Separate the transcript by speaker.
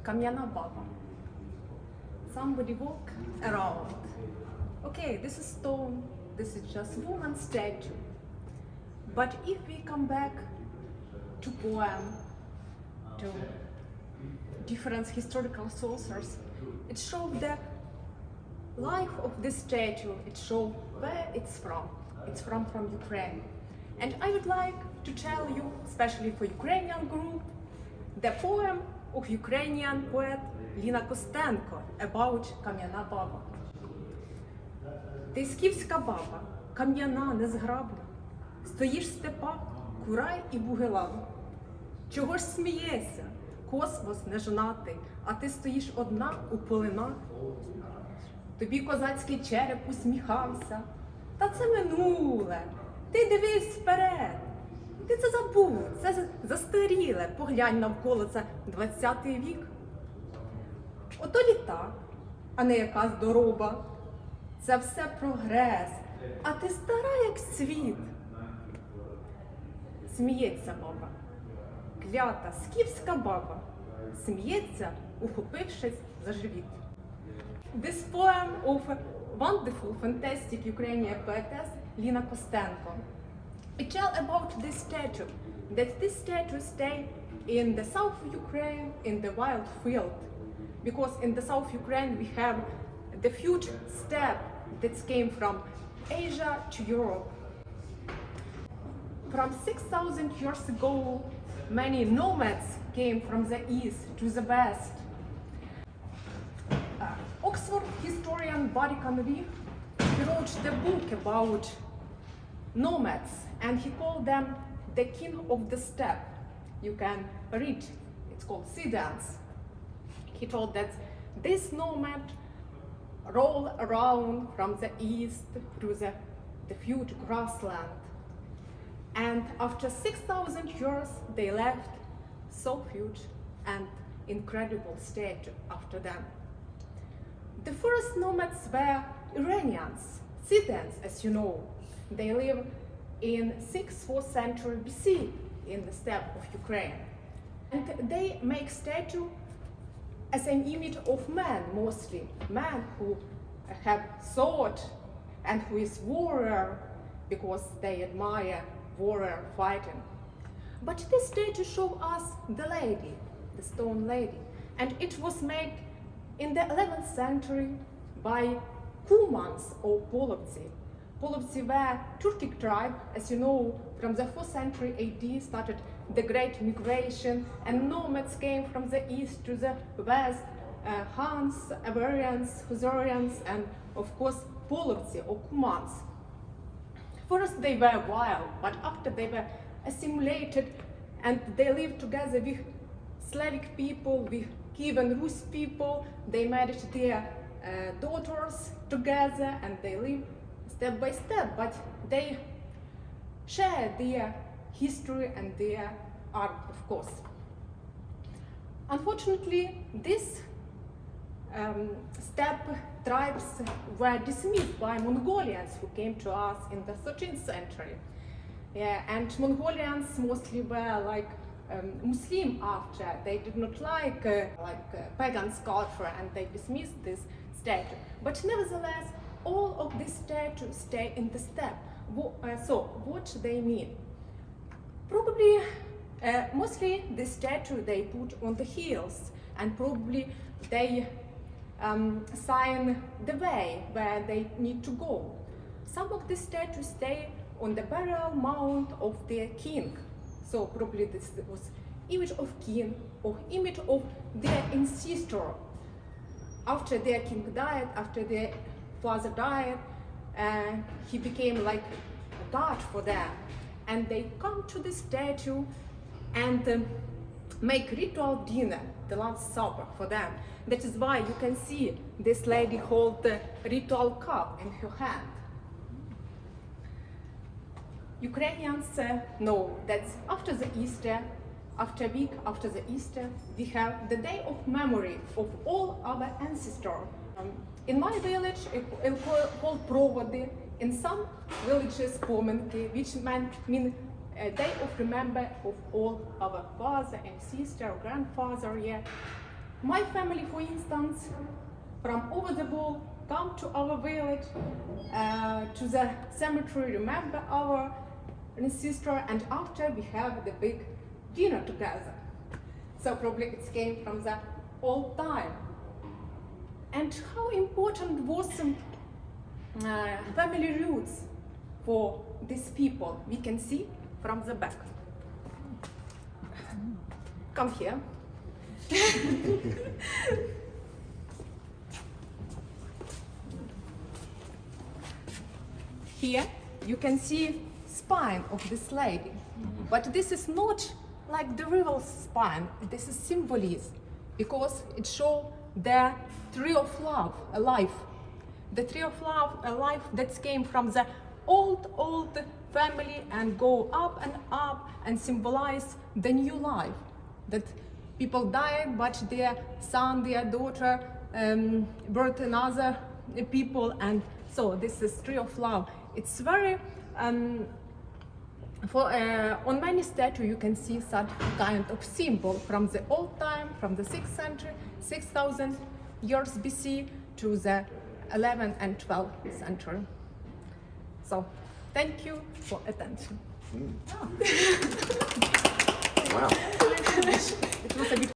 Speaker 1: Кам'яна баба. Somebody walk around. Okay, this is stone, this is just woman statue. But if we come back to poem, to different historical sources, it shows the life of this statue, it shows where it's from. It's from Ukraine. And I would like to tell you, especially for Ukrainian group, the poem of Ukrainian poet Lina Kostenko about Кам'яна баба. Ти скіфська баба, кам'яна, незграбна, стоїш в степах, курай і бугелан. Чого ж смієшся, космос нежонатий, а ти стоїш одна у полинах? Тобі козацький череп усміхався, та це минуле, ти дивись вперед. Ти це забув, це застаріле, поглянь навколо, це 20-й вік. Ото літа, а не якась дороба. Це все прогрес, а ти стара, як світ. Сміється баба, клята, скіфська баба, сміється, ухопившись за живіт. This poem of a wonderful, fantastic Ukrainian poetess Lina Kostenko. It tells about this statue, that this statue stay in the south of Ukraine, in the wild field. Because in the south Ukraine we have the huge steppe that came from Asia to Europe. From 6,000 years ago, many nomads came from the east to the west. Oxford historian Barry Conway, he wrote the book about nomads, and he called them the king of the steppe. You can read, it's called Sedans. He told that this nomad roll around from the east through the huge grassland. And after 6,000 years, they left so huge and incredible statue after them. The first nomads were Iranians, Sedans, as you know. They live in 6th, 4th century BC in the steppe of Ukraine. And they make statue as an image of man, mostly. Man who have sword and who is warrior because they admire warrior fighting. But this statue shows us the lady, the stone lady. And it was made in the 11th century by Kurgans or Balbals. Balbals were Turkic tribe, as you know, from the 4th century AD started the great migration, and nomads came from the east to the west, Huns, Avarians, Khazarians, and of course Balbals or Kurgans. First they were wild, but after they were assimilated and they lived together with Slavic people, with Kiev and Rus people. They married their daughters together and they live step by step, but they share their history and their art, of course. Unfortunately, these steppe tribes were dismissed by Mongolians who came to us in the 13th century. Yeah, and Mongolians mostly were like Muslim after. They did not like pagan culture and they dismissed this statue. But nevertheless, all of these statues stay in the steppe. So what they mean? Probably, mostly the statue they put on the hills, and probably they sign the way where they need to go. Some of the statues stay on the burial mound of their king. So probably this was image of king or image of their ancestor. After their king died, after their father died, he became like a god for them. And they come to the statue and make ritual dinner, the last supper for them. That is why you can see this lady hold the ritual cup in her hand. Ukrainians know that after the Easter, after a week after the Easter, we have the day of memory of all our ancestors. In my village, it's called Проводи. In some villages, Pomenki, which mean a day of remember of all our father and sister, or grandfather, yeah. My family, for instance, from over the wall, come to our village, to the cemetery, remember our ancestor, and after we have the big dinner together. So probably it came from the old time. And how important was family roots for these people? We can see from the back. Come here. Here you can see spine of this lady, but this is not like the rival spine. This is symbolism because it shows the tree of love, a life. The tree of love, a life that came from the old family and go up and symbolize the new life. That people died, but their son, their daughter birthed another people, and so this is tree of love. It's very on many statues you can see such kind of symbol from the old time, from the 6th century, 6,000 years BC to the 11th and 12th century. So, thank you for attention.
Speaker 2: Wow.
Speaker 1: It was a bit